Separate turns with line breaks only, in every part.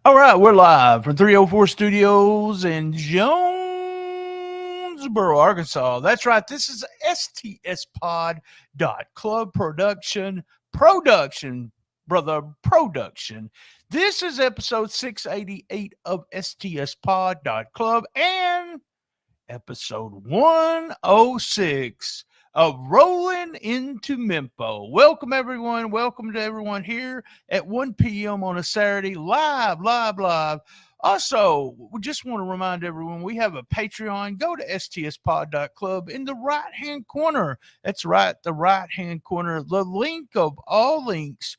All right, we're live from 304 Studios in Jonesboro, Arkansas. That's right. This is stspod.club production, brother, production. This is episode 688 of stspod.club and episode 106 of Rollin Into Mempho. Welcome, everyone. Welcome to everyone here at 1 p.m. on a Saturday, live. Also, we just want to remind everyone we have a Patreon. Go to stspod.club in the right-hand corner. That's right, the right-hand corner. The link of all links.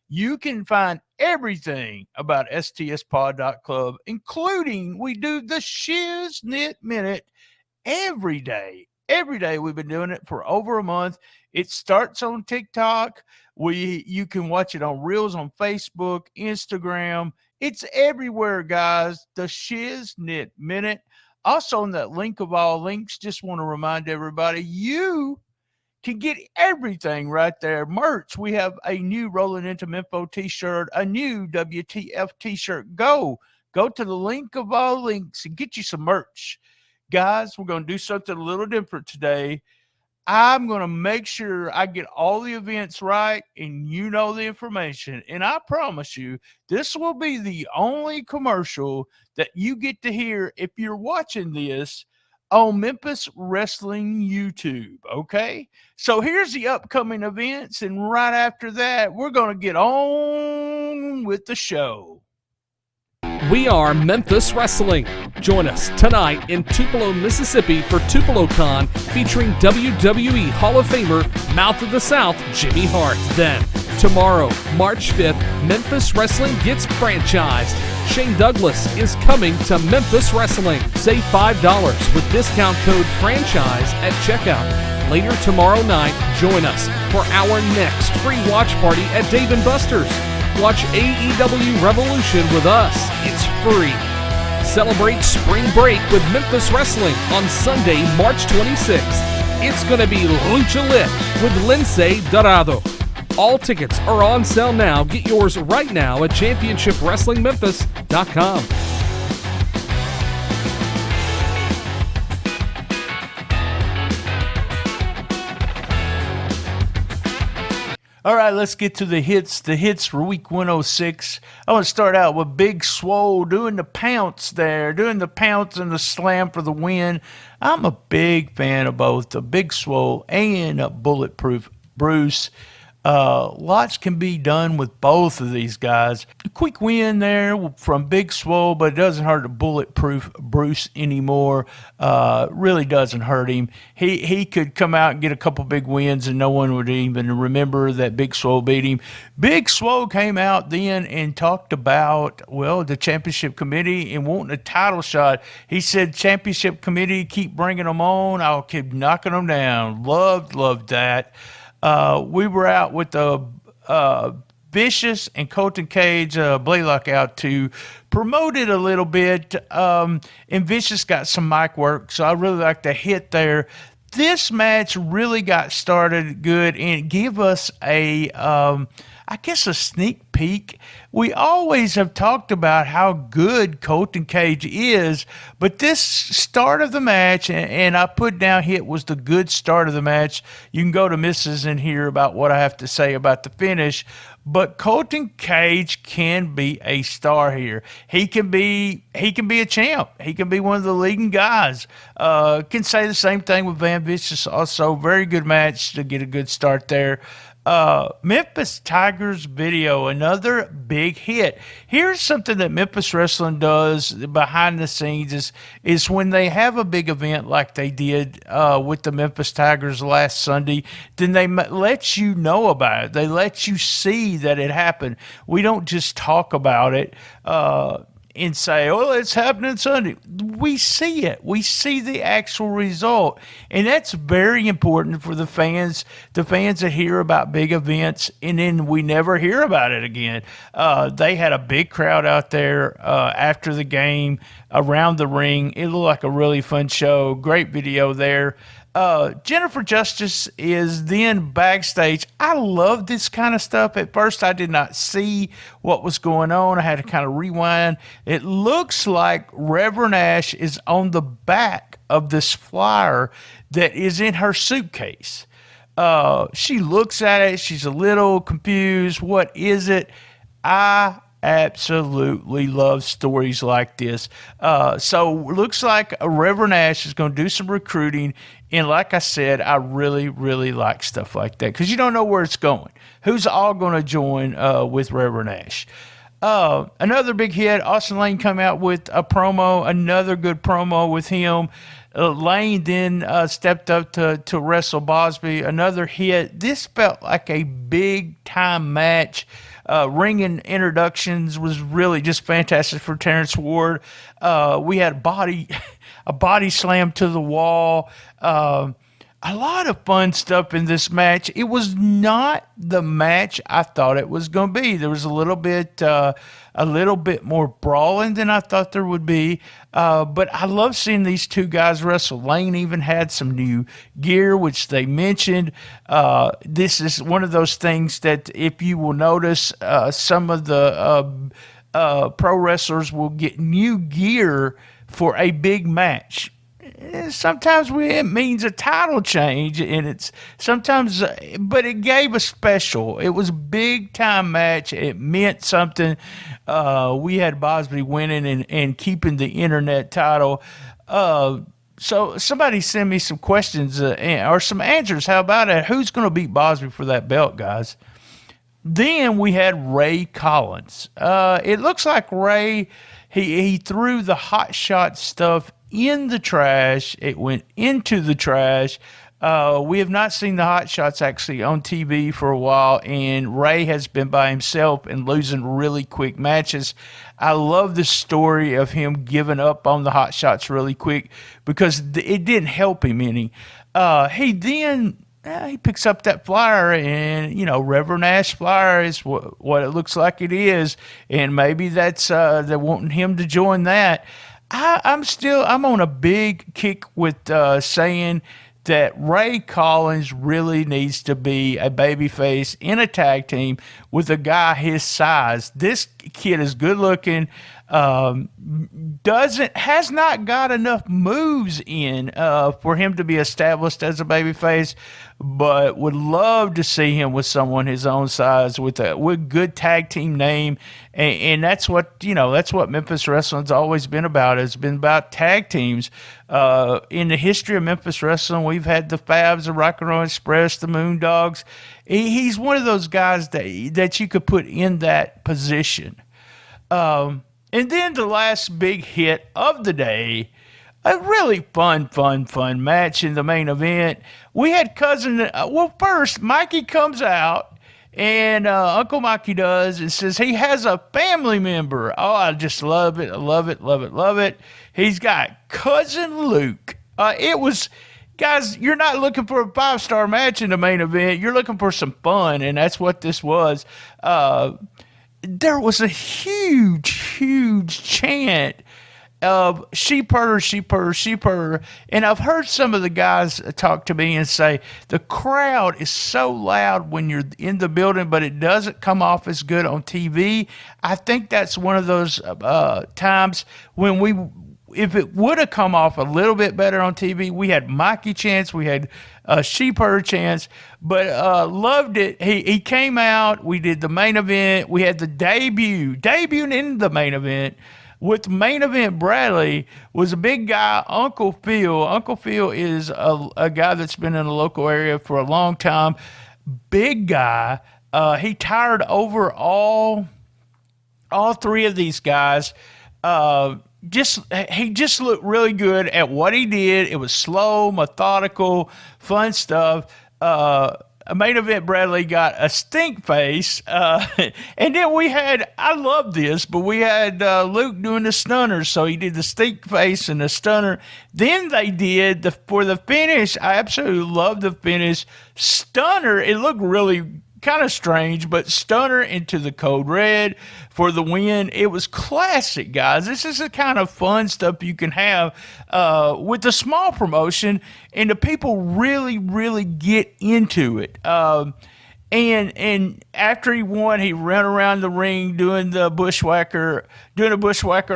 You can find everything about stspod.club, including we do the Shiznit Minute every day. Every day. We've been doing it for over a month. It starts on TikTok. You can watch it on Reels on Facebook, Instagram. It's everywhere, guys. The Shiznit Minute. Also, on that link of all links, just want to remind everybody, you can get everything right there. Merch. We have a new Rollin Into Mempho t-shirt, a new WTF t-shirt. Go to the link of all links and get you some merch. Guys, we're going to do something a little different today. I'm going to make sure I get all the events right and you know the information. And I promise you, this will be the only commercial that you get to hear if you're watching this on Memphis Wrestling YouTube, okay? So here's the upcoming events, and right after that, we're going to get on with the show.
We are Memphis Wrestling. Join us tonight in Tupelo, Mississippi for TupeloCon featuring WWE Hall of Famer, Mouth of the South, Jimmy Hart. Then, tomorrow, March 5th, Memphis Wrestling gets franchised. Shane Douglas is coming to Memphis Wrestling. Save $5 with discount code FRANCHISE at checkout. Later tomorrow night, join us for our next free watch party at Dave & Buster's. Watch AEW Revolution with us. It's free. Celebrate spring break with Memphis Wrestling on Sunday, March 26th. It's going to be Lucha Lit with Lince Dorado. All tickets are on sale now. Get yours right now at ChampionshipWrestlingMemphis.com.
All right, let's get to the hits. The hits for week 106. I want to start out with Big Swole doing the pounce there, doing the pounce and the slam for the win. I'm a big fan of both the Big Swole and Bulletproof Bruce. Lots can be done with both of these guys. A quick win there from Big Swole, but it doesn't hurt the Bulletproof Bruce anymore. Really doesn't hurt him. He could come out and get a couple big wins and no one would even remember that Big Swole beat him. Big Swole came out then and talked about, the championship committee and wanting a title shot. He said, championship committee, keep bringing them on. I'll keep knocking them down. Loved that. We were out with the Vicious and Colton Cage, Blaylock out to promote it a little bit. And Vicious got some mic work, so I really like the hit there. This match really got started good and gave us a sneak peek. We always have talked about how good Colton Cage is, but this start of the match, and I put down hit was the good start of the match. You can go to Mrs. and hear about what I have to say about the finish, but Colton Cage can be a star here. He can be a champ. He can be one of the leading guys. Can say the same thing with Van Vicious also. Very good match to get a good start there. Memphis Tigers video, another big hit. Here's something that Memphis Wrestling does behind the scenes is when they have a big event like they did with the Memphis Tigers last Sunday, then they let you know about it. They let you see that it happened. We don't just talk about it and say, oh, it's happening Sunday. We see it. We see the actual result. And that's very important for the fans that hear about big events, and then we never hear about it again. They had a big crowd out there after the game around the ring. It looked like a really fun show. Great video there. Jennifer Justice is then backstage. I love this kind of stuff. At first, I did not see what was going on. I had to kind of rewind. It looks like Reverend Ash is on the back of this flyer that is in her suitcase. She looks at it. She's a little confused. What is it? I absolutely love stories like this. So looks like Reverend Ash is going to do some recruiting. And like I said, I really, really like stuff like that because you don't know where it's going. Who's all going to join with Reverend Ash? Another big hit, Austin Lane come out with a promo, another good promo with him. Lane then stepped up to wrestle Bosby, another hit. This felt like a big-time match. Ringing introductions was really just fantastic for Terrence Ward. We had a body slam to the wall. A lot of fun stuff in this match. It was not the match I thought it was going to be. There was a little bit more brawling than I thought there would be. But I love seeing these two guys wrestle. Lane even had some new gear, which they mentioned. This is one of those things that if you will notice, some of the pro wrestlers will get new gear for a big match. Sometimes it means a title change, and it's sometimes, but it gave a special. It was a big time match. It meant something. We had Bosby winning and keeping the internet title. So somebody send me some questions or some answers. How about it? Who's going to beat Bosby for that belt, guys? Then we had Ray Collins. It looks like Ray, he threw the hot shot stuff in the trash. It went into the trash. We have not seen the hot shots actually on TV for a while, and Ray has been by himself and losing really quick matches. I love the story of him giving up on the hot shots really quick because it didn't help him any. He picks up that flyer, and Reverend Ash flyer is what it looks like it is, and maybe that's they're wanting him to join that. I'm on a big kick with saying that Ray Collins really needs to be a babyface in a tag team with a guy his size. This kid is good looking, has not got enough moves in for him to be established as a babyface, but would love to see him with someone his own size with good tag team name, and that's what Memphis Wrestling's always been about. It's been about tag teams. In the history of Memphis Wrestling, we've had the Fabs, the Rock and Roll Express, the Moondogs. He's one of those guys that you could put in that position. And then the last big hit of the day, a really fun match in the main event. We had first, Mikey comes out, and Uncle Mikey does, and says he has a family member. Oh, I just love it. I love it. He's got Cousin Luke. Guys, you're not looking for a 5-star match in the main event. You're looking for some fun, and that's what this was. There was a huge chant of sheep herder. And I've heard some of the guys talk to me and say the crowd is so loud when you're in the building, but it doesn't come off as good on TV. I think that's one of those times when if it would have come off a little bit better on TV. We had Mikey chants, we had sheep herder chants, but loved it. He came out, we did the main event, we had the debuting in the main event. With main event Bradley was a big guy, Uncle Phil. Uncle Phil is a guy that's been in the local area for a long time. Big guy. He tired over all three of these guys. He just looked really good at what he did. It was slow, methodical, fun stuff. Main event Bradley got a stink face, and then I love this, but we had Luke doing the stunner, so he did the stink face and the stunner. Then they did for the finish. I absolutely love the finish stunner. It looked really kind of strange, but Stunner into the Code Red for the win. It was classic, guys. This is the kind of fun stuff you can have with a small promotion, and the people really, really get into it. And after he won, he ran around the ring doing the bushwhacker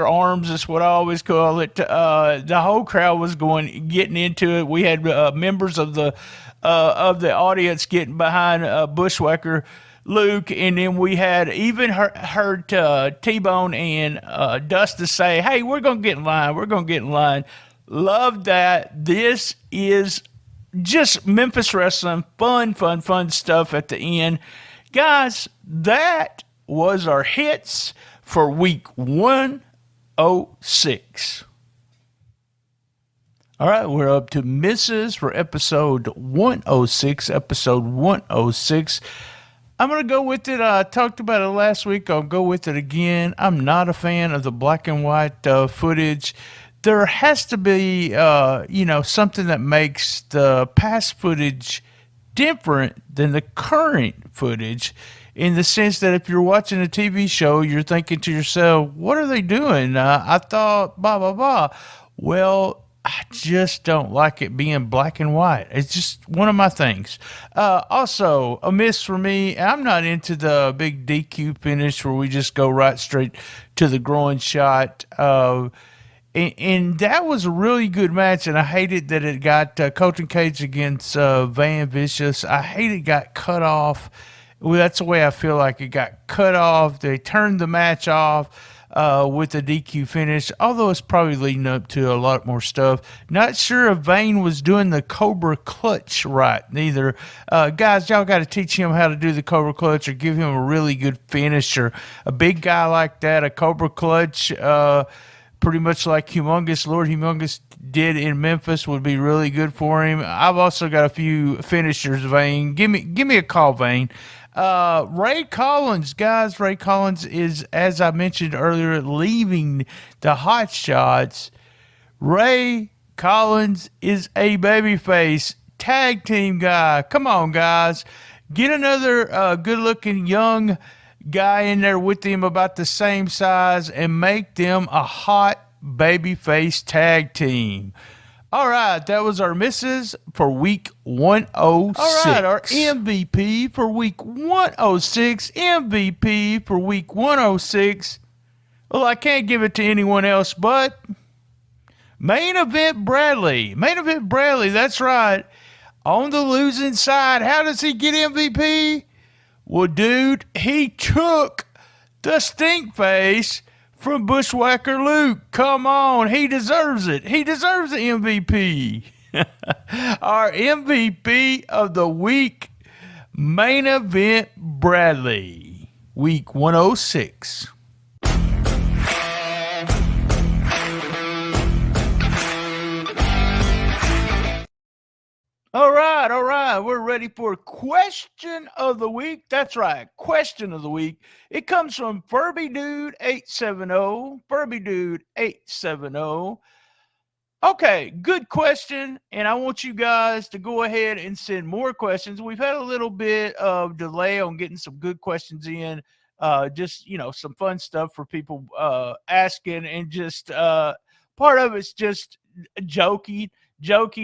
arms is what I always call it. The whole crowd was getting into it. We had members of the audience getting behind bushwhacker Luke, and then we had even heard T-Bone and Dustin say, "Hey, we're gonna get in line. We're gonna get in line." Love that. This is just Memphis wrestling, fun stuff at the end. Guys, that was our hits for week 106. All right, we're up to misses for episode 106. Episode 106. I'm going to go with it. I talked about it last week. I'll go with it again. I'm not a fan of the black and white footage. There has to be, something that makes the past footage different than the current footage, in the sense that if you're watching a TV show, you're thinking to yourself, what are they doing? I thought blah, blah, blah. Well, I just don't like it being black and white. It's just one of my things. Also, a miss for me, I'm not into the big DQ finish where we just go right straight to the groin shot. And that was a really good match, and I hated that it got Colton Cage against Van Vicious. I hate it got cut off. Well, that's the way I feel like it got cut off. They turned the match off with the DQ finish, although it's probably leading up to a lot more stuff. Not sure if Vane was doing the Cobra Clutch right, neither. Guys, y'all got to teach him how to do the Cobra Clutch or give him a really good finish, or a big guy like that, a Cobra Clutch, pretty much like Humongous, Lord Humongous did in Memphis, would be really good for him. I've also got a few finishers, Vane. Give me a call, Vane. Ray Collins, guys. Ray Collins is, as I mentioned earlier, leaving the Hot Shots. Ray Collins is a babyface tag team guy. Come on, guys. Get another good-looking young guy in there with him about the same size and make them a hot babyface tag team. All right, that was our misses for week 106. All right, our MVP for week 106. MVP for week 106. Well, I can't give it to anyone else but Main Event Bradley. Main Event Bradley, that's right. On the losing side, how does he get MVP? Well, dude, he took the stink face from Bushwhacker Luke. Come on, he deserves it. He deserves the MVP. Our MVP of the week, Main Event Bradley, week 106. All right. We're ready for question of the week. That's right, question of the week. It comes from Furby Dude 870. Furby Dude 870. Okay, good question, and I want you guys to go ahead and send more questions. We've had a little bit of delay on getting some good questions in. Just, some fun stuff for people asking, and just part of it's just joking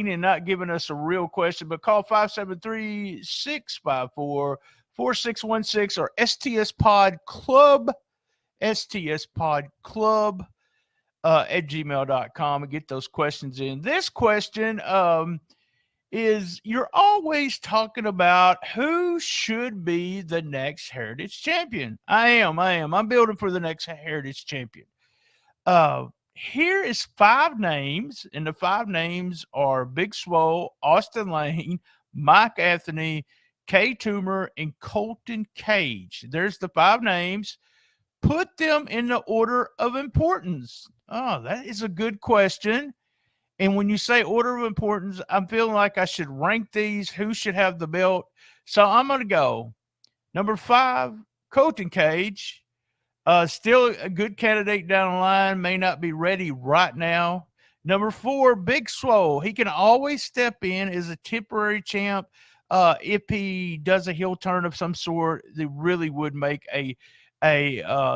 and not giving us a real question. But call 573-654-4616 or STS Pod Club at gmail.com and get those questions in. This question is, you're always talking about who should be the next Heritage Champion. I am. I'm building for the next Heritage Champion. Here is 5 names, and the 5 names are Big Swole, Austin Lane, Mike Anthony, Kay Toomer, and Colton Cage. There's the 5 names. Put them in the order of importance. Oh, that is a good question. And when you say order of importance, I'm feeling like I should rank these. Who should have the belt? So I'm going to go. Number 5, Colton Cage. Still a good candidate down the line. May not be ready right now. Number 4, Big Swole. He can always step in as a temporary champ if he does a heel turn of some sort, they really would make a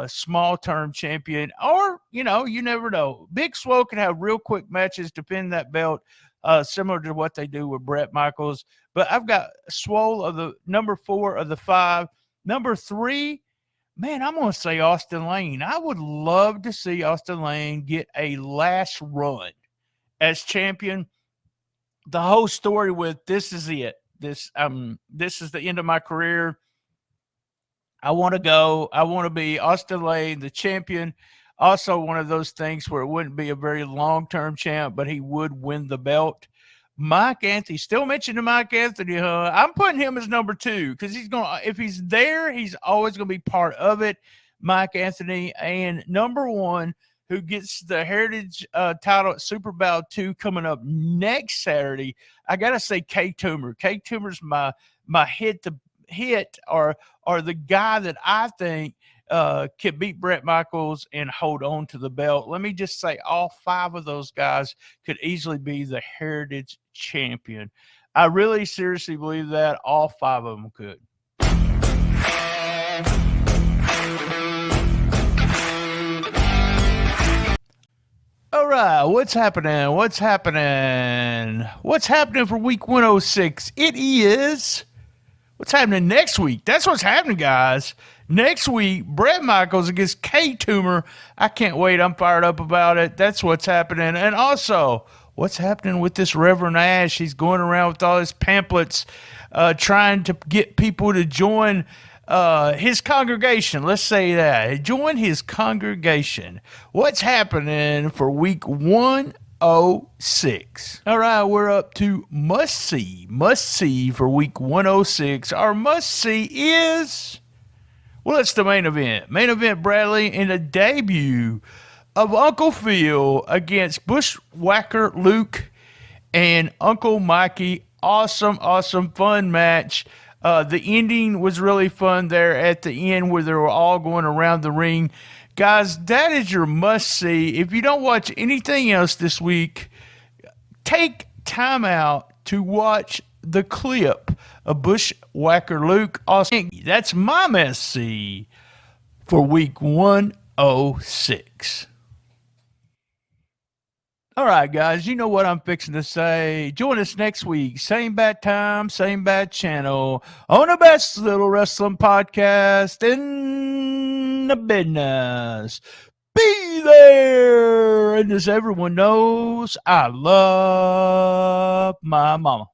small term champion. Or, you never know. Big Swole could have real quick matches to pin that belt, similar to what they do with Bret Michaels. But I've got Swole of the number 4 of the 5. Number 3, man, I'm going to say Austin Lane. I would love to see Austin Lane get a last run as champion. The whole story with this is it. This is the end of my career. I want to go. I want to be Austin Lane, the champion. Also, one of those things where it wouldn't be a very long-term champ, but he would win the belt. Mike Anthony, still mentioning Mike Anthony. I'm putting him as number 2 because if he's there, he's always going to be part of it. Mike Anthony. And number 1, who gets the Heritage title at Super Bowl 2 coming up next Saturday, I got to say K Toomer. K Toomer's my hit or the guy that I think can beat Bret Michaels and hold on to the belt. Let me just say all 5 of those guys could easily be the Heritage champion. I really seriously believe that all 5 of them could. All right, what's happening? What's happening for week 106? It is what's happening next week. That's what's happening, guys. Next week, Bret Michaels against K Toomer. I can't wait. I'm fired up about it. That's what's happening. And also, what's happening with this Reverend Ash? He's going around with all his pamphlets trying to get people to join his congregation. Let's say that. Join his congregation. What's happening for week 106? All right, we're up to must see for week 106. Our must see is, well, it's the main event. Main event, Bradley, in the debut of Uncle Phil against Bushwhacker Luke and Uncle Mikey. Awesome, fun match. The ending was really fun there at the end where they were all going around the ring. Guys, that is your must-see. If you don't watch anything else this week, take time out to watch the clip of Bushwhacker Luke. Awesome. That's my must-see for week 106. All right, guys, you know what I'm fixing to say. Join us next week. Same bad time, same bad channel on the best little wrestling podcast in the business. Be there. And as everyone knows, I love my mama.